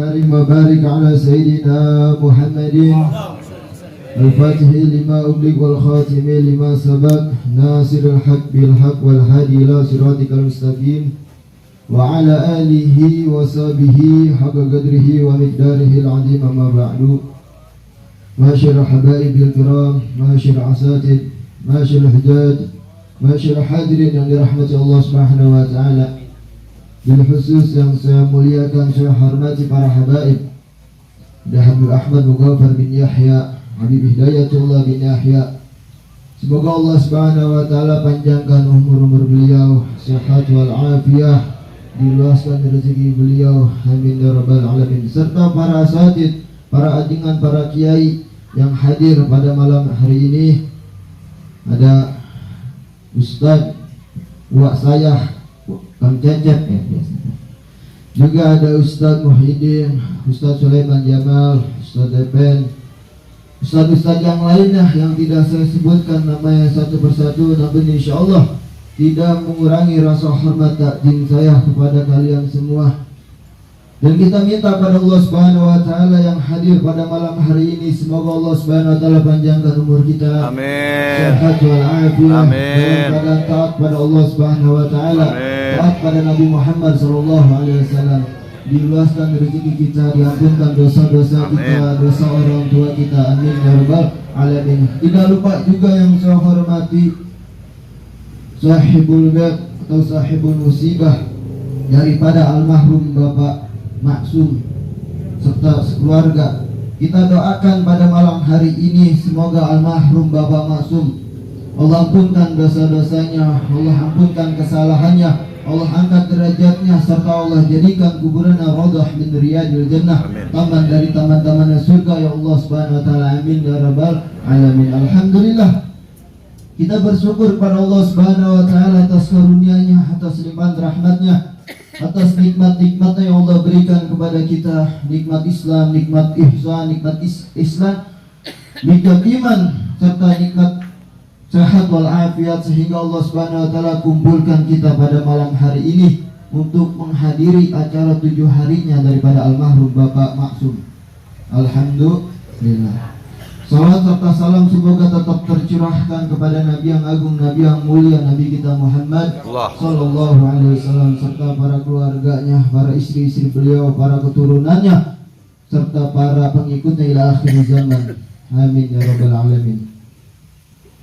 أكرم وبارك على سيدنا محمد الفاتح لما أغلق والخاتم لما سبق ناصر الحق بالحق والهادي إلى صراطك المستقيم وعلى آله وصحبه حق قدره ومقداره العظيم. أما بعد، معاشر حبايبي الكرام، معاشر الأساتذة، معاشر الحجاج، معاشر hadirin yang dirahmati Allah Subhanahu wa taala. Bil khusus yang saya muliakan, saya hormati para habaib. Habib Ahmad Mughafar bin Yahya, Habib Hidayatullah bin Yahya. Semoga Allah Subhanahu wa taala panjangkan umur beliau, sehat wal afiyah, diluaskan rezeki beliau, amin ya rabbal alamin. Serta para asatid, para ajengan, para kiai yang hadir pada malam hari ini. Ada Ustaz Wak Sayah, Kang Cecep ya biasanya. Juga ada Ustaz Muhyiddin, Ustaz Sulaiman Jamal, Ustaz Depen, Ustaz-Ustaz yang lainnya yang tidak saya sebutkan namanya satu persatu, namun insyaallah tidak mengurangi rasa hormat takzim saya kepada kalian semua. Dan kita minta pada Allah Subhanahu wa taala yang hadir pada malam hari ini, semoga Allah Subhanahu wa taala panjangkan umur kita. Amin. Sehat wal afiyah. Amin. Dalam keadaan taat pada Allah Subhanahu wa taala. Taat pada Nabi Muhammad sallallahu alaihi wasallam. Diluaskan rezeki kita, diampunkan dosa-dosa kita, dosa orang tua kita. Amin ya rabbal alamin. Tidak lupa juga yang saya hormati sahibul bait atau sahibul musibah daripada almarhum Bapak Maksum serta sekeluarga. Kita doakan pada malam hari ini, semoga almarhum Bapak Maksum Allah ampunkan dosa-dosanya, Allah ampunkan kesalahannya, Allah angkat derajatnya, serta Allah jadikan kuburannya raudhah min riyadil jannah, taman dari taman-taman surga ya Allah Subhanahu wa taala. Amin ya rabbal alamin. Alhamdulillah, kita bersyukur pada Allah Subhanahu wa taala atas karunia-Nya, atas limpahan rahmat-Nya, atas nikmat-nikmatnya yang Allah berikan kepada kita, nikmat Islam, nikmat ihsan, nikmat Islam, nikmat iman, serta nikmat sehat wal afiat, sehingga Allah Subhanahu wa taala kumpulkan kita pada malam hari ini untuk menghadiri acara 7 harinya daripada almarhum Bapak Maksum. Alhamdulillah. Salam serta salam semoga tetap tercurahkan kepada Nabi yang agung, Nabi yang mulia, Nabi kita Muhammad sallallahu alaihi wasallam, serta para keluarganya, para istri-istri beliau, para keturunannya, serta para pengikutnya ila akhir zaman. Amin ya rabbal alamin.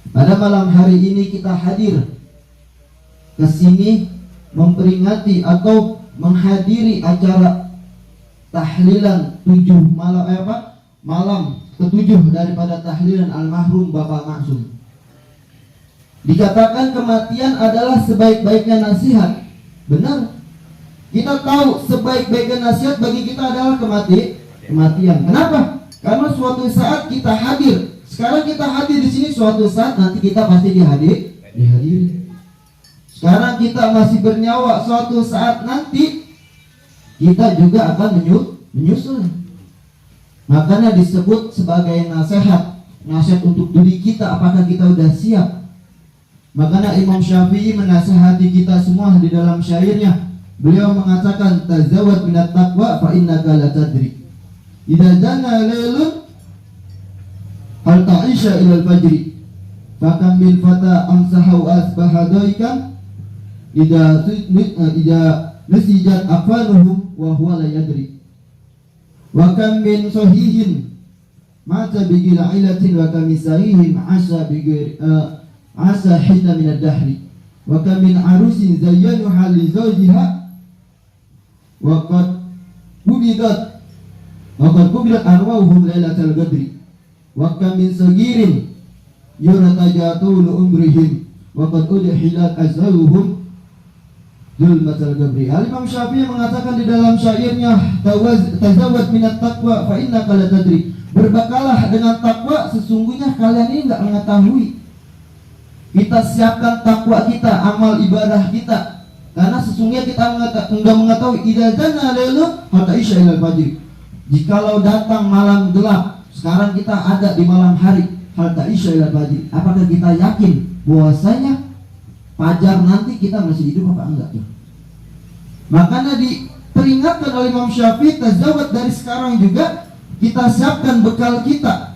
Pada malam hari ini kita hadir ke sini memperingati atau menghadiri acara tahlilan 7 malam ketujuh daripada tahlilan almarhum Bapak Maksum. Dikatakan kematian adalah sebaik-baiknya nasihat. Benar. Kita tahu sebaik-baiknya nasihat bagi kita adalah kematian. Kenapa? Karena suatu saat kita hadir. Sekarang kita hadir di sini, suatu saat nanti kita pasti dihadiri. Sekarang kita masih bernyawa, suatu saat nanti kita juga akan menyusul. Makanya disebut sebagai nasihat untuk diri kita, apakah kita sudah siap. Makanya Imam Syafi'i menasihati kita semua di dalam syairnya. Beliau mengatakan, tazawwad minat taqwa fa innaka la tadri idza jana lailun hal ta'isha ila al-fajri fakam bil fata amsahu asbaha daikan idza nusijat afanuhum wa huwa la yadri wa kam min sahihin mata bigil ailatin wa kam sahihin asa bigir asa hina min ad-dahri wa kam min arusin zayyanuha li zawjiha wa qad kubidat arwahum lailatal qadri wa kam min sagirin yuratajatul umrihim wa qad udhilat azwajuhum Zulmatul Gabri. Imam Syafi'i mengatakan di dalam syairnya, tazawwad minat taqwa fa innaka la tadri. Berbekalah dengan takwa, sesungguhnya kalian ini enggak mengetahui. Kita siapkan takwa kita, amal ibadah kita, karena sesungguhnya kita enggak mengetahui idza jana lailu hatta isya ilal fajr. Jikalau datang malam gelap, sekarang kita ada di malam hari, hatta isya ilal fajr. Apakah kita yakin bahwasanya fajar nanti kita masih hidup apa enggak? Makanya peringatkan oleh Imam Syafi'i, tazawwad dari sekarang juga, kita siapkan bekal kita,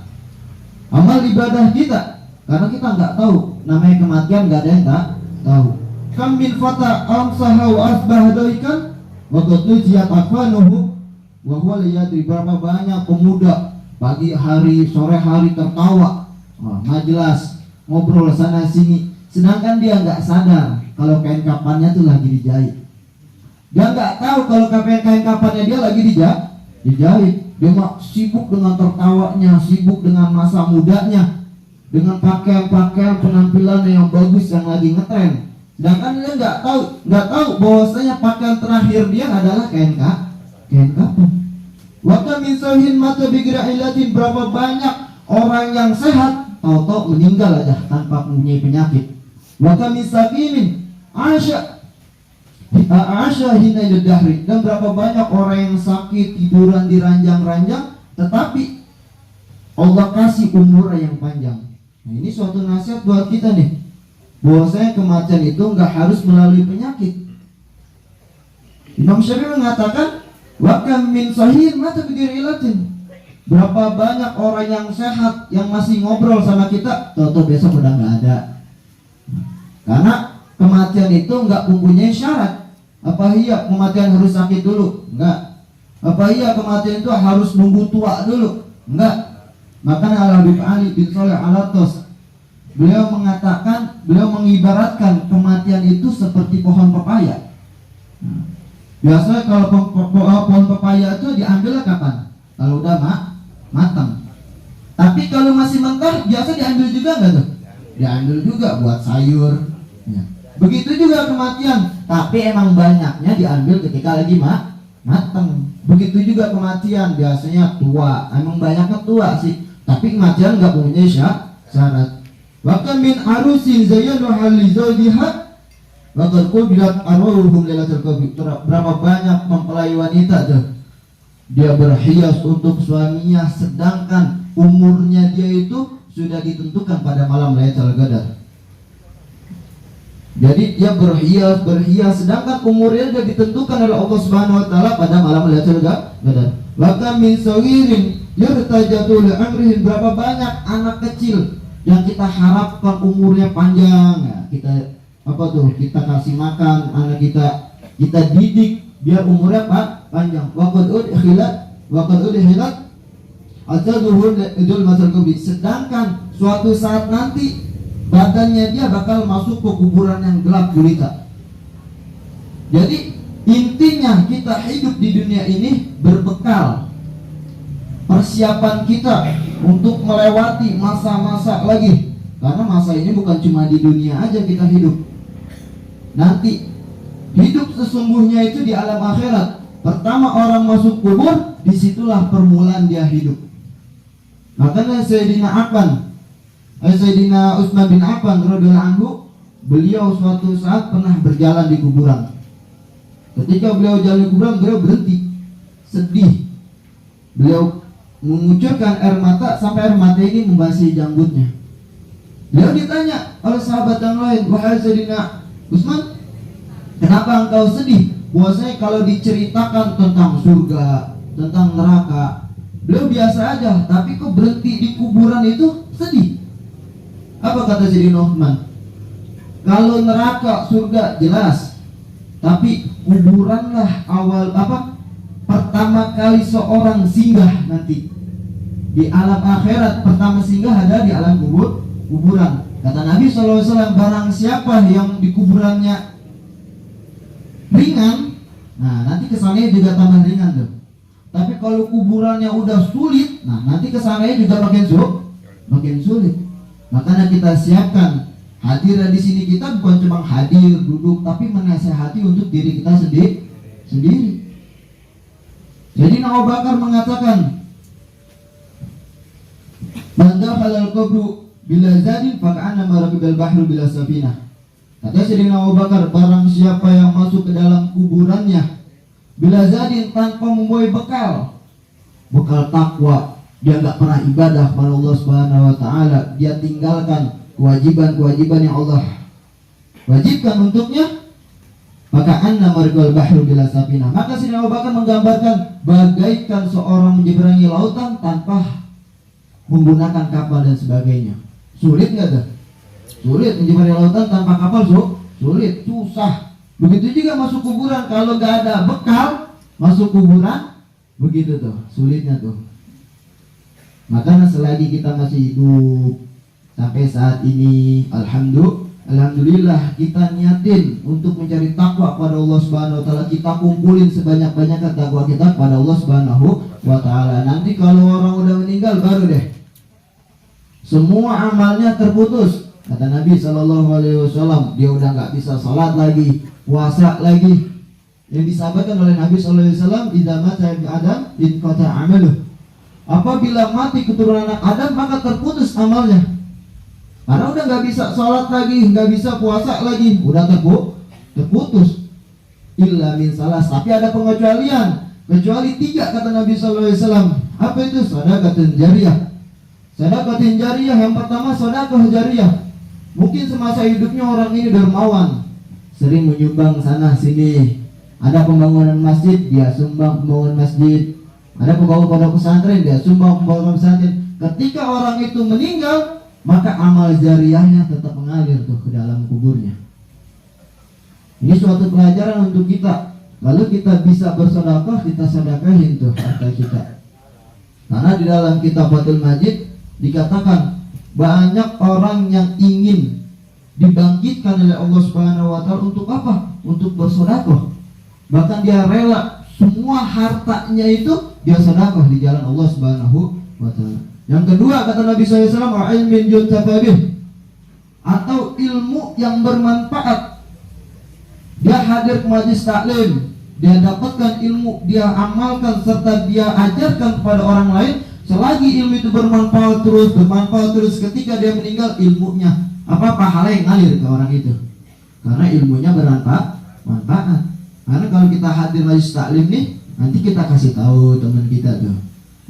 amal ibadah kita, karena kita nggak tahu, namanya kematian nggak ada yang tak tahu. Kam min fata amsaha wa asbah daikan wa qad nujiyat akwanuhu wa huwa liyadri. Berapa banyak pemuda pagi hari, sore hari tertawa, majelis, ngobrol sana sini, sedangkan dia nggak sadar kalau kain kapannya tuh lagi dijahit. Dia nggak tahu kalau kain kapannya dia lagi dijahit. Dia sibuk dengan tertawanya, sibuk dengan masa mudanya, dengan pakaian-pakaian penampilan yang bagus yang lagi ngetren. Sedangkan dia nggak tahu bahwasanya pakaian terakhir dia adalah kain kapan. Waktu minsahin mata bigira'ilatin, berapa banyak orang yang sehat tahu-tahu meninggal aja tanpa mempunyai penyakit. Waktu misakimin Asya hina yudahri, dan berapa banyak orang yang sakit tiduran di ranjang-ranjang, tetapi Allah kasih umur yang panjang. Nah, ini suatu nasihat buat kita nih, bahwasanya kematian itu nggak harus melalui penyakit. Imam Syafi'i mengatakan, wa kam min sahih mata bighairi ilatin. Berapa banyak orang yang sehat yang masih ngobrol sama kita, tahu-tahu besok udah nggak ada. Karena kematian itu nggak mempunyai syarat. Apa iya kematian harus sakit dulu? Enggak. Apa iya kematian itu harus nunggu tua dulu? Enggak. Makanya Al-Habib Ali bin Shalih Al-Atos, beliau mengibaratkan kematian itu seperti pohon pepaya. Biasanya kalau pohon pepaya itu diambil kapan? Kalau udah matang. Tapi kalau masih mentah biasa diambil juga enggak tuh? Diambil juga buat sayur. Ya. Begitu juga kematian, tapi emang banyaknya diambil ketika lagi matang. Begitu juga kematian, biasanya tua. Emang banyaknya tua sih, tapi kematian nggak punya syarat. Waktu min arusin zayyanu hali zawjiha wa qad qubilat arwahum lailatul qadr. Berapa banyak mempelai wanita tuh, dia berhias untuk suaminya, sedangkan umurnya dia itu sudah ditentukan pada malam Lailatul Qadar. Jadi dia berhias, sedangkan umurnya sudah ditentukan oleh Allah Subhanahu wa taala pada malam Lailatul Qadar. Wa kam min saghirin yartajatu li amrihi. Berapa banyak anak kecil yang kita harapkan umurnya panjang, ya, kita kasih makan anak kita didik biar umurnya panjang. Wa qad udkhilat ajaduhun idul masal kubri. Sedangkan suatu saat nanti badannya dia bakal masuk ke kuburan yang gelap gulita. Jadi intinya kita hidup di dunia ini berbekal persiapan kita untuk melewati masa-masa lagi. Karena masa ini bukan cuma di dunia aja kita hidup. Nanti hidup sesungguhnya itu di alam akhirat. Pertama orang masuk kubur, disitulah permulaan dia hidup. Makanya Sayyidina Utsman bin Affan radhiyallahu anhu, beliau suatu saat pernah berjalan di kuburan. Ketika beliau jalan di kuburan, beliau berhenti, sedih. Beliau mengucurkan air mata sampai air mata ini membasahi janggutnya. Beliau ditanya oleh sahabat yang lain, wahai Sayyidina Utsman, kenapa engkau sedih? Bahwasanya kalau diceritakan tentang surga, tentang neraka, beliau biasa aja, tapi kok berhenti di kuburan itu sedih. Apa kata Sayyidina Utsman? Kalau neraka, surga jelas, tapi kuburanlah pertama kali seorang singgah nanti. Di alam akhirat pertama singgah ada di alam kuburan. Kata Nabi SAW, barang siapa yang di kuburannya ringan, nah nanti kesananya juga tambah ringan tuh. Tapi kalau kuburannya udah sulit, nah nanti kesananya juga makin sulit. Makanya kita siapkan hadir di sini, kita bukan cuma hadir duduk, tapi menasihati untuk diri kita sendiri. Jadi Abu Bakar mengatakan, "Man dakhala al-qabru bila zadin faka'anna maraqibal bahru bila safinah." Kata Sayyidina Abu Bakar, barang siapa yang masuk ke dalam kuburannya bila zadin, tanpa membawa bekal takwa, dia nggak pernah ibadah kepada Allah Subhanahu wa taala, dia tinggalkan kewajiban-kewajiban yang Allah wajibkan untuknya, Maka anna marqal bahru bila sapina. Maka Sayyidina Abu Bakar menggambarkan bagaikan seorang menyeberangi lautan tanpa menggunakan kapal dan sebagainya. Sulit nggak tuh? Sulit menyeberangi lautan tanpa kapal, sulit, susah. Begitu juga masuk kuburan, kalau nggak ada bekal masuk kuburan, begitu tuh, sulitnya tuh. Maka selagi kita masih hidup sampai saat ini, alhamdulillah kita niatin untuk mencari takwa kepada Allah Subhanahu wa taala. Kita kumpulin sebanyak-banyaknya takwa kita kepada Allah Subhanahu wa taala. Nanti kalau orang udah meninggal baru deh semua amalnya terputus. Kata Nabi SAW, dia udah nggak bisa sholat lagi, puasa lagi. Yang disampaikan oleh Nabi SAW, idza mata ibnu Adam inqata amaluh. Apabila mati keturunan anak Adam, maka terputus amalnya. Karena udah nggak bisa sholat lagi, nggak bisa puasa lagi, udah terputus. Illa min salas, tapi ada pengecualian. Kecuali 3 kata Nabi SAW. Apa itu? Sedekahun jariyah. Sedekahun jariyah yang pertama sedekah jariyah. Mungkin semasa hidupnya orang ini dermawan, sering menyumbang sana sini. Ada pembangunan masjid, dia sumbang pembangunan masjid. Ada pembangunan pondok pesantren, dia sumbang pembangunan pesantren. Ketika orang itu meninggal, maka amal jariyahnya tetap mengalir tuh ke dalam kuburnya. Ini suatu pelajaran untuk kita. Kalau kita bisa bersedekah, kita sedekahin tuh harta kita. Karena di dalam kitab Fathul Majid dikatakan banyak orang yang ingin dibangkitkan oleh Allah Subhanahu wa taala untuk apa? Untuk bersedekah. Bahkan dia rela semua hartanya itu dia sedekah di jalan Allah Subhanahu wa taala. Yang kedua kata Nabi SAW, ilmin yuntafabih, atau ilmu yang bermanfaat. Dia hadir ke majelis taklim, dia dapatkan ilmu, dia amalkan serta dia ajarkan kepada orang lain. Selagi ilmu itu bermanfaat terus, ketika dia meninggal ilmunya pahala yang ngalir ke orang itu. Karena ilmunya bermanfaat. Karena kalau kita hadir majelis taklim nih, nanti kita kasih tahu teman kita tuh.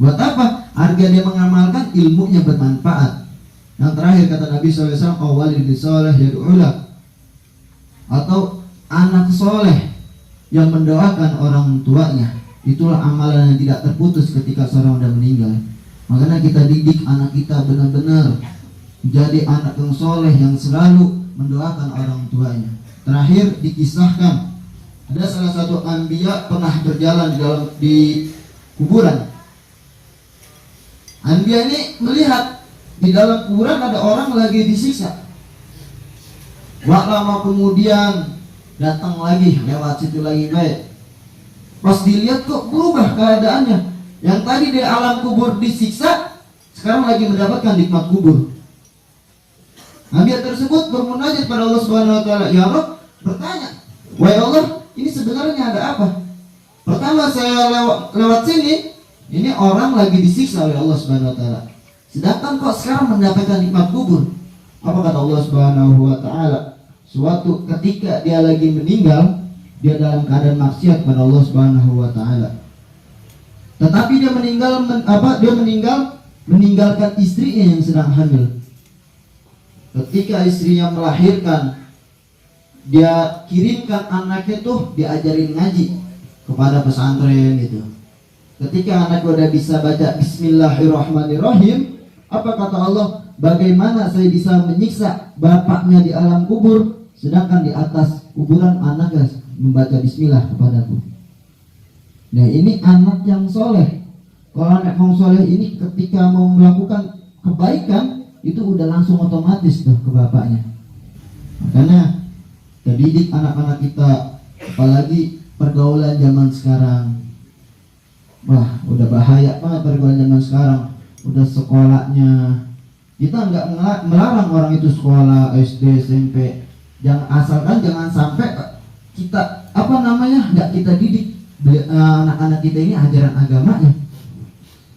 Buat apa? Harga dia mengamalkan ilmunya bermanfaat. Yang terakhir kata Nabi SAW, awalid soleh yad'ulah, atau anak soleh yang mendoakan orang tuanya. Itulah amalan yang tidak terputus ketika seorang sudah meninggal. Makanya kita didik anak kita benar-benar jadi anak yang soleh yang selalu mendoakan orang tuanya. Terakhir dikisahkan ada salah satu anbiya pernah berjalan di kuburan. Anbiya ini melihat di dalam kuburan ada orang lagi disiksa. Lama kemudian datang lagi lewat situ lagi baik. Pas dilihat kok berubah keadaannya. Yang tadi di alam kubur disiksa, sekarang lagi mendapatkan nikmat kubur. Anbiya tersebut bermunajat pada Allah Subhanahu wa taala. Ya Rabb, bertanya, wahai Allah, ini sebenarnya ada apa? Pertama saya lewat sini, ini orang lagi disiksa oleh Allah Subhanahu wa taala. Sedangkan kok sekarang mendapatkan nikmat kubur. Apa kata Allah Subhanahu wa taala? Suatu ketika dia lagi meninggal, dia dalam keadaan maksiat pada Allah Subhanahu wa taala. Tetapi dia meninggalkan istrinya yang sedang hamil. Ketika istrinya melahirkan, dia kirimkan anaknya tuh diajarin ngaji kepada pesantren gitu. Ketika anak udah bisa baca Bismillahirrahmanirrahim, apa kata Allah? Bagaimana saya bisa menyiksa bapaknya di alam kubur, sedangkan di atas kuburan anaknya membaca Bismillah kepadaku. Nah ini anak yang soleh. Kalau anak yang soleh ini ketika mau melakukan kebaikan, itu udah langsung otomatis tuh ke bapaknya. Makanya kita didik anak-anak kita, apalagi pergaulan zaman sekarang. Wah, udah bahaya banget pergaulan zaman sekarang. Udah sekolahnya, kita nggak melarang orang itu sekolah SD, SMP. Asalkan jangan sampai kita nggak kita didik anak-anak kita ini ajaran agamanya.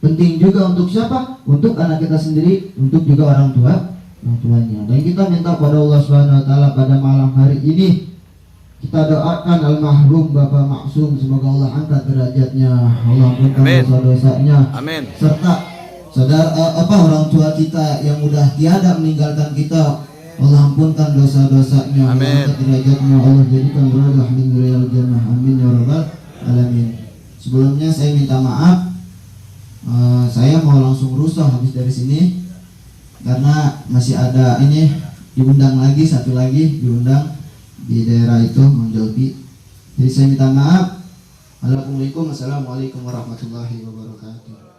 Penting juga untuk siapa? Untuk anak kita sendiri, untuk juga orang tuanya. Dan kita minta pada Allah Subhanahu wa taala pada malam hari ini, kita doakan almarhum Bapak Maksum, semoga Allah angkat derajatnya, Allah ampunkan dosa-dosanya. Amin. Serta saudara orang tua kita yang udah tiada meninggalkan kita, Allah ampunkan dosa-dosanya, Allah angkat derajatnya, Allah jadikan berada min riyal jannah, amin ya rabbal alamin. Sebelumnya saya minta maaf, saya mau langsung rusuh habis dari sini karena masih ada ini diundang lagi, satu lagi diundang di daerah itu Monjolpi. Jadi saya minta maaf. Assalamualaikum warahmatullahi wabarakatuh.